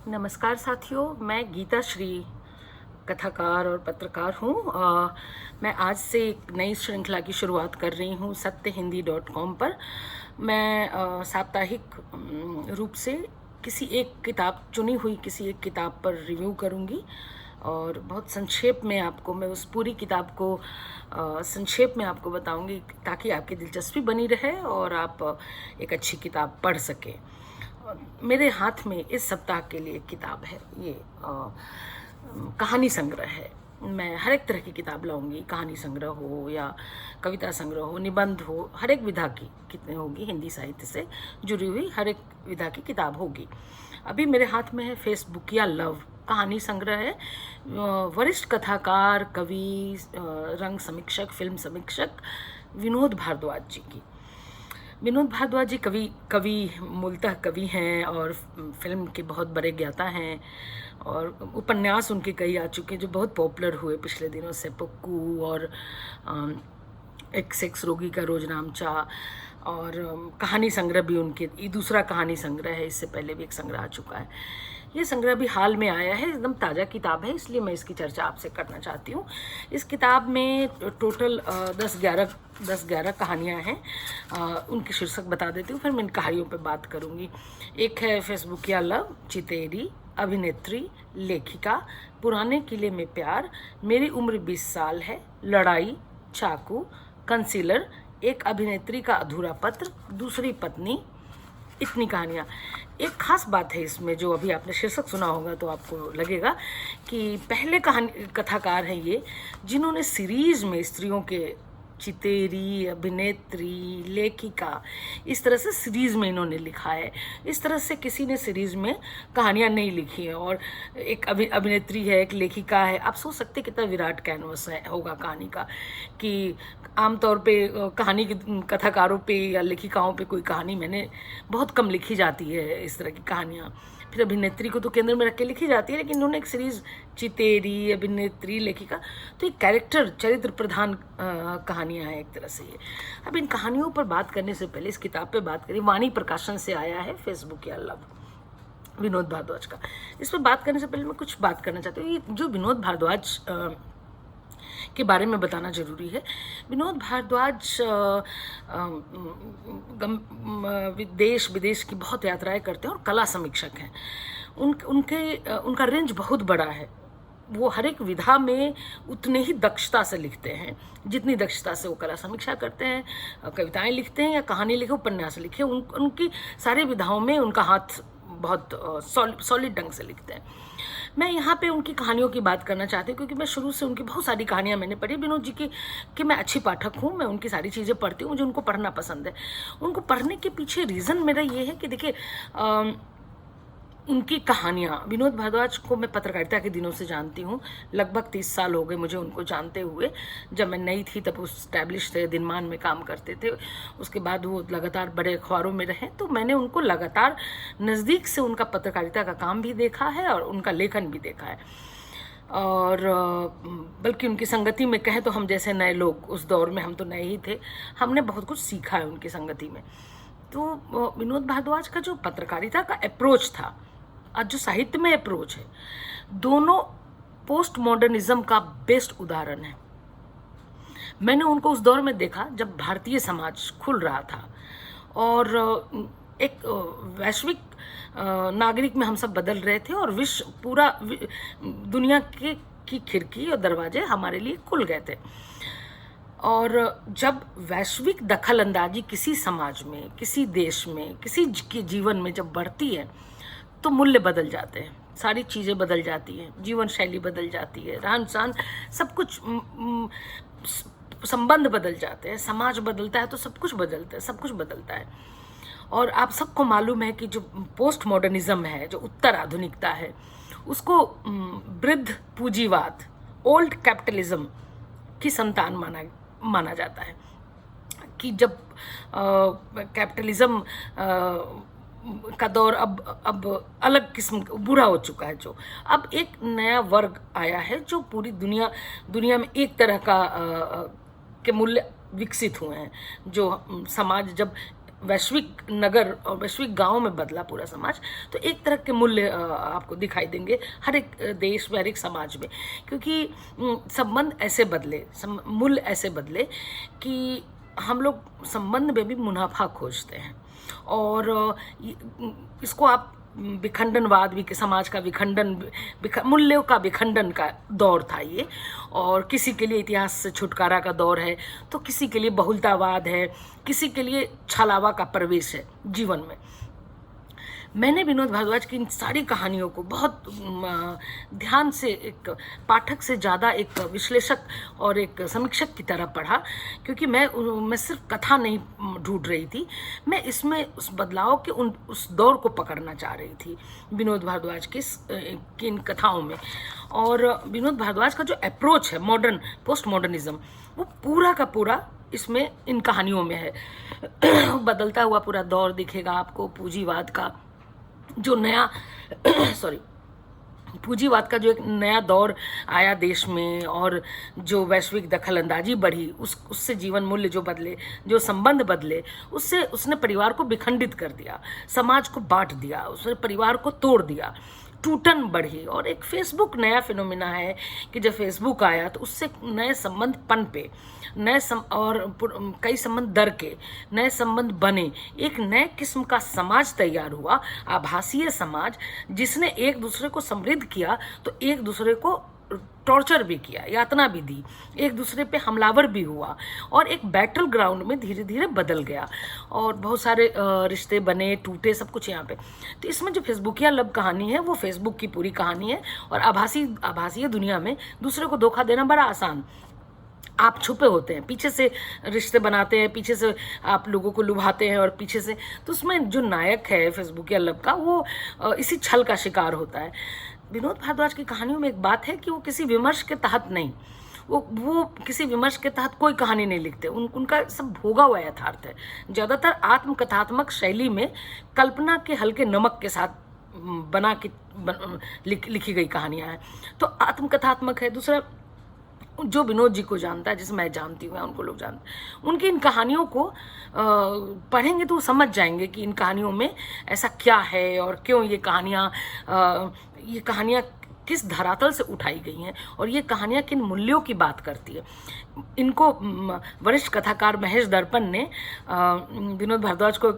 नमस्कार साथियों, मैं गीता श्री कथाकार और पत्रकार हूँ। मैं आज से एक नई श्रृंखला की शुरुआत कर रही हूँ सत्यहिंदी.com पर। मैं साप्ताहिक रूप से किसी एक किताब, चुनी हुई किसी एक किताब पर रिव्यू करूँगी और बहुत संक्षेप में आपको मैं उस पूरी किताब को संक्षेप में आपको बताऊँगी ताकि आपकी दिलचस्पी बनी रहे और आप एक अच्छी किताब पढ़ सकें। मेरे हाथ में इस सप्ताह के लिए एक किताब है, ये कहानी संग्रह है। मैं हर एक तरह की किताब लाऊंगी, कहानी संग्रह हो या कविता संग्रह हो, निबंध हो, हर एक विधा की कितने होगी, हिंदी साहित्य से जुड़ी हुई हर एक विधा की किताब होगी। अभी मेरे हाथ में है फेसबुक या लव कहानी संग्रह है। वरिष्ठ कथाकार, कवि, रंग समीक्षक, फिल्म समीक्षक विनोद भारद्वाज जी की। विनोद भारद्वाज जी कवि मूलतः कवि हैं और फिल्म के बहुत बड़े ज्ञाता हैं और उपन्यास उनके कई आ चुके हैं जो बहुत पॉपुलर हुए पिछले दिनों से। पक्कू और एक सेक्स रोगी का रोज नामचा और कहानी संग्रह भी उनके, ये दूसरा कहानी संग्रह है, इससे पहले भी एक संग्रह आ चुका है। ये संग्रह भी हाल में आया है, एकदम ताज़ा किताब है, इसलिए मैं इसकी चर्चा आपसे करना चाहती हूँ। इस किताब में टोटल 10-11 कहानियाँ हैं। उनके शीर्षक बता देती हूँ, फिर मैं इन कहानियों पे बात करूँगी। एक है फेसबुक या लव, चितेरी, अभिनेत्री, लेखिका, पुराने किले में प्यार, मेरी उम्र 20 साल है, लड़ाई, चाकू, कंसीलर, एक अभिनेत्री का अधूरा पत्र, दूसरी पत्नी। इतनी कहानियाँ। एक खास बात है इसमें, जो अभी आपने शीर्षक सुना होगा तो आपको लगेगा कि पहले कहानी कथाकार हैं ये जिन्होंने सीरीज में स्त्रियों के चितेरी, अभिनेत्री, लेखिका, इस तरह से सीरीज में इन्होंने लिखा है। इस तरह से किसी ने सीरीज में कहानियाँ नहीं लिखी हैं। और एक अभिनेत्री है, एक लेखिका है। आप सोच सकते कितना विराट कैनवस है होगा कहानी का, कि आमतौर पे कहानी के कथाकारों पे या लेखिकाओं पे कोई कहानी मैंने बहुत कम लिखी जाती है, इस तरह की कहानियाँ। फिर अभिनेत्री को तो केंद्र में रख के लिखी जाती है, लेकिन इन्होंने एक सीरीज चितेरी, अभिनेत्री, लेखिका, तो एक चरित्र प्रधान कहानियाँ हैं एक तरह से ये। अब इन कहानियों पर बात करने से पहले इस किताब पे बात करें। वाणी प्रकाशन से आया है फेसबुक या लव, विनोद भारद्वाज का। इस पर बात करने से पहले मैं कुछ बात करना चाहती हूँ। ये जो विनोद भारद्वाज के बारे में बताना जरूरी है। विनोद भारद्वाज देश विदेश की बहुत यात्राएं करते हैं और कला समीक्षक हैं। उनका रेंज बहुत बड़ा है। वो हर एक विधा में उतने ही दक्षता से लिखते हैं जितनी दक्षता से वो कला समीक्षा करते हैं, कविताएं लिखते हैं या कहानी लिखे, उपन्यास लिखे। उनकी सारी विधाओं में उनका हाथ बहुत सॉलिड ढंग से लिखते हैं। मैं यहाँ पे उनकी कहानियों की बात करना चाहती हूँ क्योंकि मैं शुरू से उनकी बहुत सारी कहानियाँ मैंने पढ़ी। विनोद जी की कि मैं अच्छी पाठक हूँ, मैं उनकी सारी चीज़ें पढ़ती हूँ, मुझे उनको पढ़ना पसंद है। उनको पढ़ने के पीछे रीज़न मेरा ये है कि देखिए, उनकी कहानियाँ, विनोद भारद्वाज को मैं पत्रकारिता के दिनों से जानती हूँ। लगभग 30 साल हो गए मुझे उनको जानते हुए। जब मैं नई थी तब वो स्टैब्लिश थे, दिनमान में काम करते थे। उसके बाद वो लगातार बड़े अखबारों में रहे, तो मैंने उनको लगातार नज़दीक से उनका पत्रकारिता का काम भी देखा है और उनका लेखन भी देखा है। और बल्कि उनकी संगति में कहें तो हम जैसे नए लोग, उस दौर में हम तो नए ही थे, हमने बहुत कुछ सीखा है उनकी संगति में। तो विनोद भारद्वाज का जो पत्रकारिता का अप्रोच था, आज जो साहित्य में अप्रोच है, दोनों पोस्ट मॉडर्निज्म का बेस्ट उदाहरण है। मैंने उनको उस दौर में देखा जब भारतीय समाज खुल रहा था और एक वैश्विक नागरिक में हम सब बदल रहे थे और पूरा दुनिया की खिड़की और दरवाजे हमारे लिए खुल गए थे। और जब वैश्विक दखल अंदाजी किसी समाज में, किसी देश में, किसी के जीवन में जब बढ़ती है तो मूल्य बदल जाते हैं, सारी चीज़ें बदल जाती हैं, जीवन शैली बदल जाती है, रहन सहन, सब कुछ, संबंध बदल जाते हैं, समाज बदलता है तो सब कुछ बदलता है, सब कुछ बदलता है। और आप सबको मालूम है कि जो पोस्ट मॉडर्निज्म है, जो उत्तर आधुनिकता है, उसको वृद्ध पूंजीवाद, ओल्ड कैपिटलिज्म की संतान माना जाता है। कि जब कैपिटलिज्म का दौर अब अलग किस्म बुरा हो चुका है, जो अब एक नया वर्ग आया है जो पूरी दुनिया में एक तरह का के मूल्य विकसित हुए हैं। जो समाज जब वैश्विक नगर और वैश्विक गांव में बदला पूरा समाज, तो एक तरह के मूल्य आपको दिखाई देंगे हर एक देश में, हर एक समाज में, क्योंकि संबंध ऐसे बदले, मूल्य ऐसे बदले कि हम लोग संबंध में भी मुनाफा खोजते हैं। और इसको आप विखंडनवाद भी, समाज का विखंडन, मूल्यों का विखंडन का दौर था ये। और किसी के लिए इतिहास से छुटकारा का दौर है, तो किसी के लिए बहुलतावाद है, किसी के लिए छलावा का प्रवेश है जीवन में। मैंने विनोद भारद्वाज की इन सारी कहानियों को बहुत ध्यान से, एक पाठक से ज़्यादा एक विश्लेषक और एक समीक्षक की तरह पढ़ा, क्योंकि मैं सिर्फ कथा नहीं ढूंढ रही थी, मैं इसमें उस बदलाव के उस दौर को पकड़ना चाह रही थी विनोद भारद्वाज की इन कथाओं में। और विनोद भारद्वाज का जो अप्रोच है मॉडर्न, पोस्ट मॉडर्निज्म, वो पूरा का पूरा इसमें इन कहानियों में है। बदलता हुआ पूरा दौर दिखेगा आपको, पूंजीवाद का जो नया पूंजीवाद का जो एक नया दौर आया देश में, और जो वैश्विक दखलंदाजी बढ़ी, उससे जीवन मूल्य जो बदले, जो संबंध बदले, उससे उसने परिवार को विखंडित कर दिया, समाज को बांट दिया, उसने परिवार को तोड़ दिया, टूटन बढ़ी। और एक फेसबुक नया फिनोमिना है कि जब फेसबुक आया तो उससे नए संबंध पनपे, और कई संबंध दर के नए संबंध बने, एक नए किस्म का समाज तैयार हुआ, आभासीय समाज, जिसने एक दूसरे को समृद्ध किया तो एक दूसरे को टॉर्चर भी किया, यातना भी दी, एक दूसरे पे हमलावर भी हुआ, और एक बैटल ग्राउंड में धीरे धीरे बदल गया, और बहुत सारे रिश्ते बने, टूटे, सब कुछ यहाँ पे। तो इसमें जो फेसबुकिया लव कहानी है वो फेसबुक की पूरी कहानी है। और आभासीय दुनिया में दूसरे को धोखा देना बड़ा आसान, आप छुपे होते हैं, पीछे से रिश्ते बनाते हैं, पीछे से आप लोगों को लुभाते हैं, और पीछे से, तो उसमें जो नायक है फेसबुकिया लव का, वो इसी छल का शिकार होता है। विनोद भारद्वाज की कहानियों में एक बात है कि वो किसी विमर्श के तहत नहीं, वो किसी विमर्श के तहत कोई कहानी नहीं लिखते, उनका सब भोगा हुआ यथार्थ है। ज़्यादातर आत्मकथात्मक शैली में कल्पना के हल्के नमक के साथ लिखी गई कहानियाँ हैं, तो आत्मकथात्मक है। दूसरा, जो विनोद जी को जानता है, जिसे मैं जानती हूँ, उनको लोग जानते हैं, उनकी इन कहानियों को पढ़ेंगे तो वो समझ जाएंगे कि इन कहानियों में ऐसा क्या है, और क्यों ये कहानियाँ किस धरातल से उठाई गई हैं, और ये कहानियाँ किन मूल्यों की बात करती है। इनको वरिष्ठ कथाकार महेश दर्पण ने विनोद भारद्वाज को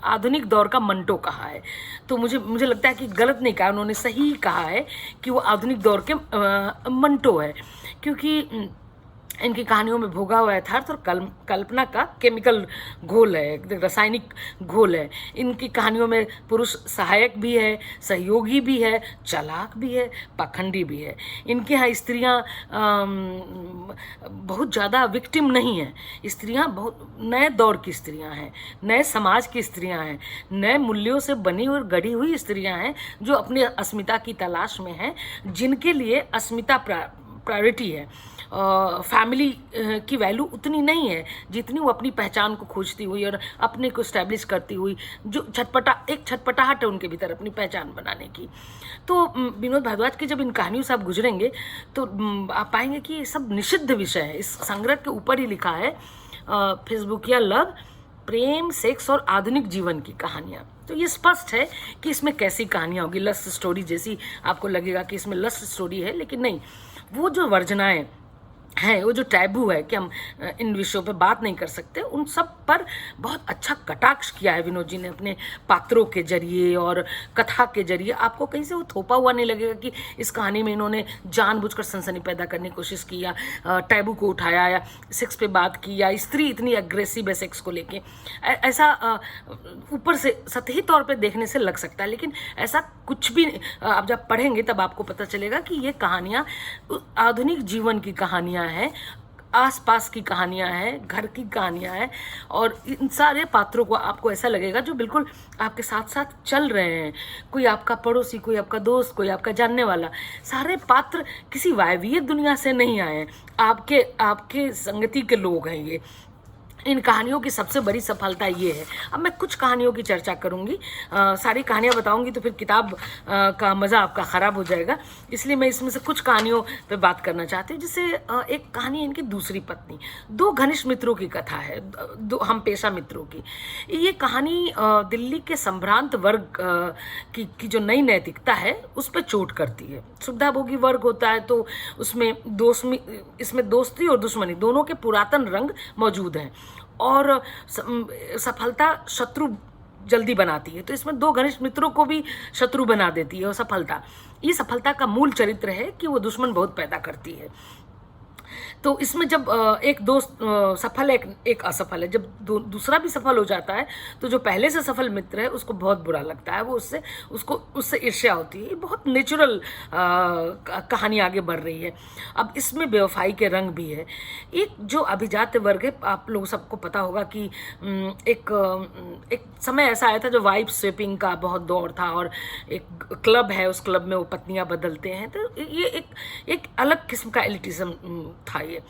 आधुनिक दौर का मंटो कहा है। तो मुझे लगता है कि गलत नहीं कहा, उन्होंने सही कहा है कि वो आधुनिक दौर के मंटो है, क्योंकि इनकी कहानियों में भोगा हुआ यथार्थ और कल्पना का केमिकल घोल है, रासायनिक घोल है। इनकी कहानियों में पुरुष सहायक भी है, सहयोगी भी है, चालाक भी है, पाखंडी भी है। इनके यहाँ स्त्रियाँ बहुत ज़्यादा विक्टिम नहीं हैं, स्त्रियाँ बहुत नए दौर की स्त्रियाँ हैं, नए समाज की स्त्रियाँ हैं, नए मूल्यों से बनी और गढ़ी हुई स्त्रियाँ हैं, जो अपनी अस्मिता की तलाश में हैं, जिनके लिए अस्मिता प्रायोरिटी है। फैमिली की वैल्यू उतनी नहीं है जितनी वो अपनी पहचान को खोजती हुई और अपने को स्टैब्लिश करती हुई, जो छटपटाहट है उनके भीतर अपनी पहचान बनाने की। तो विनोद भारद्वाज की जब इन कहानियों से आप गुजरेंगे तो आप पाएंगे कि ये सब निषिद्ध विषय है। इस संग्रह के ऊपर ही लिखा है फेसबुकिया लव, प्रेम, सेक्स और आधुनिक जीवन की कहानियाँ। तो ये स्पष्ट है कि इसमें कैसी कहानियाँ होगी, लस्ट स्टोरी जैसी आपको लगेगा कि इसमें लस्ट स्टोरी है, लेकिन नहीं, वो जो वर्जनाएं हैं, वो जो टैबू है कि हम इन विषयों पे बात नहीं कर सकते, उन सब पर बहुत अच्छा कटाक्ष किया है विनोद जी ने अपने पात्रों के जरिए और कथा के जरिए। आपको कहीं से वो थोपा हुआ नहीं लगेगा कि इस कहानी में इन्होंने जानबूझकर सनसनी पैदा करने की कोशिश की, या टैबू को उठाया, या सेक्स पे बात की, या स्त्री इतनी अग्रेसिव है सेक्स को लेके। ऐसा ऊपर से सतही तौर पर देखने से लग सकता है, लेकिन ऐसा कुछ भी आप जब पढ़ेंगे तब आपको पता चलेगा कि ये कहानियाँ आधुनिक जीवन की कहानियाँ हैं, आसपास की कहानियां हैं, घर की कहानियां हैं, और इन सारे पात्रों को आपको ऐसा लगेगा जो बिल्कुल आपके साथ साथ चल रहे हैं। कोई आपका पड़ोसी, कोई आपका दोस्त, कोई आपका जानने वाला, सारे पात्र किसी वायवीय दुनिया से नहीं आए हैं, आपके संगति के लोग हैं ये। इन कहानियों की सबसे बड़ी सफलता ये है। अब मैं कुछ कहानियों की चर्चा करूंगी, सारी कहानियां बताऊंगी तो फिर किताब का मज़ा आपका ख़राब हो जाएगा, इसलिए मैं इसमें से कुछ कहानियों पे बात करना चाहती हूँ। जैसे एक कहानी है इनकी दूसरी पत्नी। दो घनिष्ठ मित्रों की कथा है, दो हम पेशा मित्रों की। ये कहानी दिल्ली के संभ्रांत वर्ग की जो नई नैतिकता है उस पर चोट करती है। सुविधाभोगी वर्ग होता है तो उसमें इसमें दोस्ती और दुश्मनी दोनों के पुरातन रंग मौजूद हैं, और सफलता शत्रु जल्दी बनाती है। तो इसमें दो घनिष्ठ मित्रों को भी शत्रु बना देती है। और ये सफलता का मूल चरित्र है कि वो दुश्मन बहुत पैदा करती है। तो इसमें जब एक दोस्त सफल है, एक असफल है, जब दूसरा भी सफल हो जाता है तो जो पहले से सफल मित्र है उसको बहुत बुरा लगता है, वो उससे ईर्ष्या होती है। ये बहुत नेचुरल कहानी आगे बढ़ रही है। अब इसमें बेवफाई के रंग भी है। एक जो अभिजात वर्ग है, आप लोग सबको पता होगा कि एक समय ऐसा आया था जो वाइफ स्वेपिंग का बहुत दौर था, और एक क्लब है, उस क्लब में वो पत्नियां बदलते हैं। तो ये एक अलग किस्म का एलिटिज्म था। ये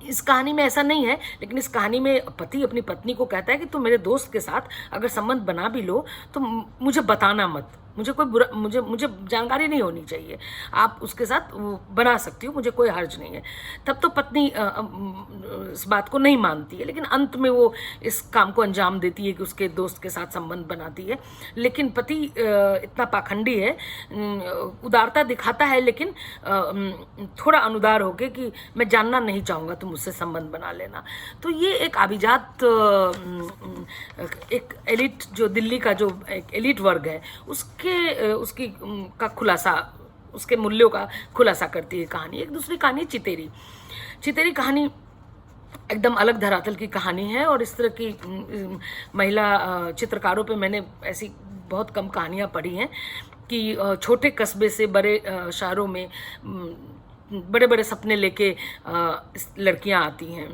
इस कहानी में ऐसा नहीं है, लेकिन इस कहानी में पति अपनी पत्नी को कहता है कि तुम मेरे दोस्त के साथ अगर संबंध बना भी लो तो मुझे बताना मत, मुझे कोई बुरा मुझे जानकारी नहीं होनी चाहिए, आप उसके साथ बना सकती हो, मुझे कोई हर्ज नहीं है। तब तो पत्नी इस बात को नहीं मानती है, लेकिन अंत में वो इस काम को अंजाम देती है कि उसके दोस्त के साथ संबंध बनाती है। लेकिन पति इतना पाखंडी है, उदारता दिखाता है, लेकिन थोड़ा अनुदार होके कि मैं जानना नहीं चाहूँगा, तुम मुझसे संबंध बना लेना। तो ये एक अभिजात एक एलिट, जो दिल्ली का जो एक एलिट वर्ग है उसकी का खुलासा, उसके मूल्यों का खुलासा करती है कहानी। एक दूसरी कहानी चितेरी कहानी एकदम अलग धरातल की कहानी है, और इस तरह की महिला चित्रकारों पे मैंने ऐसी बहुत कम कहानियाँ पढ़ी हैं कि छोटे कस्बे से बड़े शहरों में बड़े बड़े सपने लेके लड़कियां आती हैं,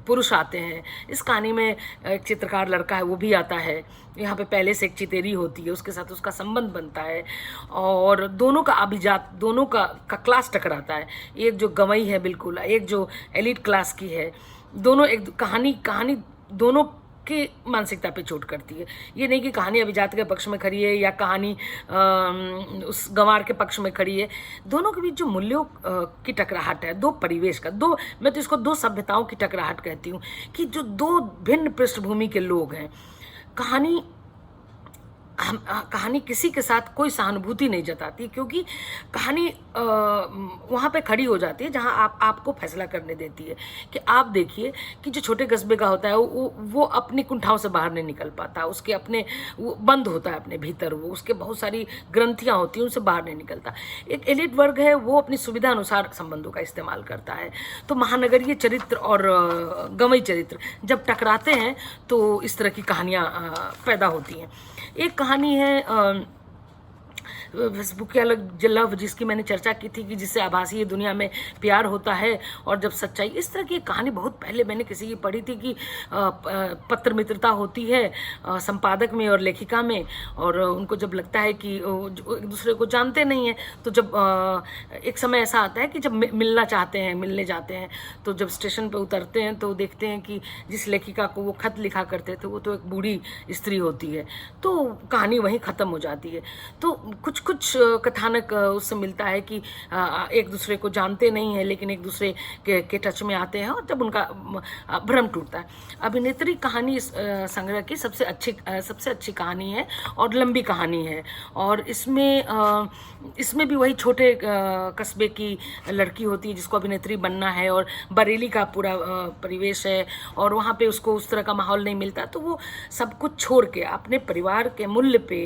पुरुष आते हैं। इस कहानी में एक चित्रकार लड़का है, वो भी आता है। यहाँ पे पहले से एक चितेरी होती है, उसके साथ उसका संबंध बनता है, और दोनों का अभिजात, दोनों का क्लास टकराता है। एक जो गंवई है बिल्कुल, एक जो एलिट क्लास की है, दोनों एक कहानी दोनों की मानसिकता पे चोट करती है। ये नहीं कि कहानी अभिजात के पक्ष में खड़ी है या कहानी उस गंवार के पक्ष में खड़ी है। दोनों के बीच जो मूल्यों की टकराहट है, दो परिवेश का, मैं तो इसको दो सभ्यताओं की टकराहट कहती हूँ, कि जो दो भिन्न पृष्ठभूमि के लोग हैं। कहानी किसी के साथ कोई सहानुभूति नहीं जताती, क्योंकि कहानी वहाँ पे खड़ी हो जाती है जहाँ आपको फैसला करने देती है कि आप देखिए कि जो छोटे कस्बे का होता है वो अपनी कुंठाओं से बाहर नहीं निकल पाता, उसके अपने वो बंद होता है अपने भीतर, वो उसके बहुत सारी ग्रंथियाँ होती हैं, उनसे बाहर नहीं निकलता। एक एलिट वर्ग है, वो अपनी सुविधा अनुसार संबंधों का इस्तेमाल करता है। तो महानगरीय चरित्र और गंवई चरित्र जब टकराते हैं तो इस तरह की कहानियाँ पैदा होती हैं। एक कहानी है फेसबुक के अलग लव, जिसकी मैंने चर्चा की थी कि जिससे आभासी दुनिया में प्यार होता है और जब सच्चाई, इस तरह की कहानी बहुत पहले मैंने किसी की पढ़ी थी कि पत्र मित्रता होती है संपादक में और लेखिका में, और उनको जब लगता है कि एक दूसरे को जानते नहीं हैं, तो जब एक समय ऐसा आता है कि जब मिलने जाते हैं, तो जब स्टेशन पर उतरते हैं तो देखते हैं कि जिस लेखिका को वो खत लिखा करते थे वो तो एक बूढ़ी स्त्री होती है। तो कहानी वहीं ख़त्म हो जाती है। तो कुछ कथानक उससे मिलता है कि एक दूसरे को जानते नहीं हैं, लेकिन एक दूसरे के टच में आते हैं, और जब उनका भ्रम टूटता है। अभिनेत्री कहानी इस संग्रह की सबसे अच्छी कहानी है और लंबी कहानी है, और इसमें भी वही छोटे कस्बे की लड़की होती है जिसको अभिनेत्री बनना है, और बरेली का पूरा परिवेश है, और वहाँ पे उसको उस तरह का माहौल नहीं मिलता, तो वो सब कुछ छोड़ के अपने परिवार के मूल्य पे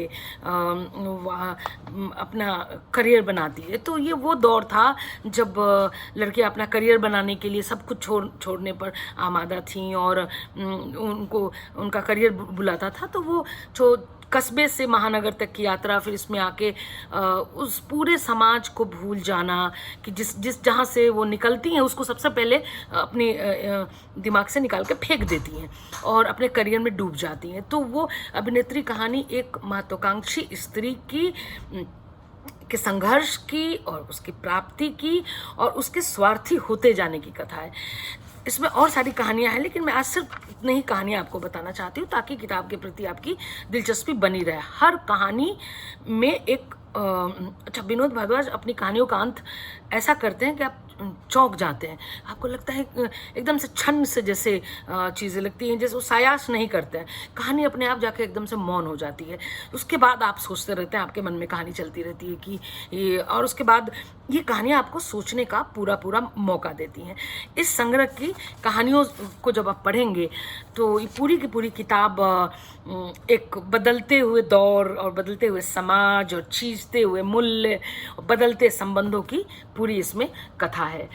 अपना करियर बनाती है। तो ये वो दौर था जब लड़कियां अपना करियर बनाने के लिए सब कुछ छोड़ने पर आमादा थीं, और उनका करियर बुलाता था। तो वो कस्बे से महानगर तक की यात्रा, फिर इसमें आके उस पूरे समाज को भूल जाना कि जिस जहाँ से वो निकलती हैं उसको सबसे पहले अपने दिमाग से निकाल के फेंक देती हैं और अपने करियर में डूब जाती हैं। तो वो अभिनेत्री कहानी एक महत्वाकांक्षी स्त्री के संघर्ष की और उसकी प्राप्ति की और उसके स्वार्थी होते जाने की कथा है। इसमें और सारी कहानियाँ हैं, लेकिन मैं आज सिर्फ इतनी ही कहानियाँ आपको बताना चाहती हूँ ताकि किताब के प्रति आपकी दिलचस्पी बनी रहे। हर कहानी में एक अच्छा, विनोद भारद्वाज अपनी कहानियों का अंत ऐसा करते हैं कि आप चौंक जाते हैं। आपको लगता है एकदम से छन्न से जैसे चीज़ें लगती हैं, जैसे वो सायास नहीं करते हैं, कहानी अपने आप जाके एकदम से मौन हो जाती है। उसके बाद आप सोचते रहते हैं, आपके मन में कहानी चलती रहती है कि ये, और उसके बाद ये कहानियाँ आपको सोचने का पूरा पूरा मौका देती हैं। इस संग्रह की कहानियों को जब आप पढ़ेंगे तो ये पूरी की पूरी किताब एक बदलते हुए दौर और बदलते हुए समाज और चीजते हुए मूल्य और बदलते संबंधों की पूरी इसमें कथा है।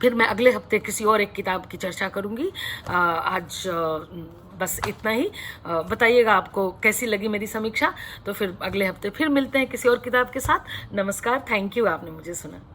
फिर मैं अगले हफ्ते किसी और एक किताब की चर्चा करूंगी। आज बस इतना ही। बताइएगा आपको कैसी लगी मेरी समीक्षा। तो फिर अगले हफ्ते फिर मिलते हैं किसी और किताब के साथ। नमस्कार, थैंक यू, आपने मुझे सुना।